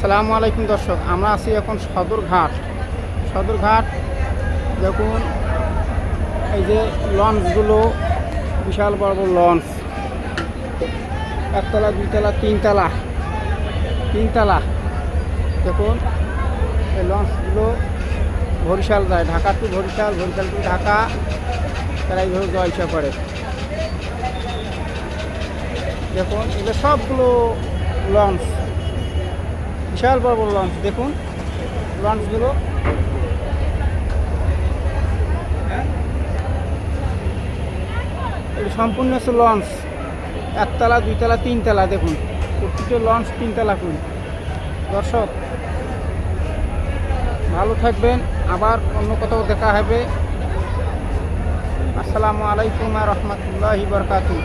আসসালামু আলাইকুম দর্শক, আমরা আছি এখন সদরঘাট। দেখুন এই যে লঞ্চগুলো, বিশাল বড় বড় লঞ্চ, একতলা, দুইতলা, তিনতলা। দেখুন এই লঞ্চগুলো বরিশাল যায়, ঢাকা টু বরিশাল, বরিশাল টু ঢাকা, তারা এইভাবে জয়সা করে। দেখুন এগুলো সবগুলো লঞ্চ, বিশাল বড় বড় লঞ্চ। দেখুন লঞ্চগুলো, এটা সম্পূর্ণ হচ্ছে লঞ্চ, একতলা, দুইতলা, তিনতলা। দেখুন প্রত্যেকটা লঞ্চ তিনতলা করে। দর্শক ভালো থাকবেন, আবার অন্য কোথাও দেখা হবে। আসসালামু আলাইকুম ওয়া রাহমাতুল্লাহি ওয়া বারাকাতুহু।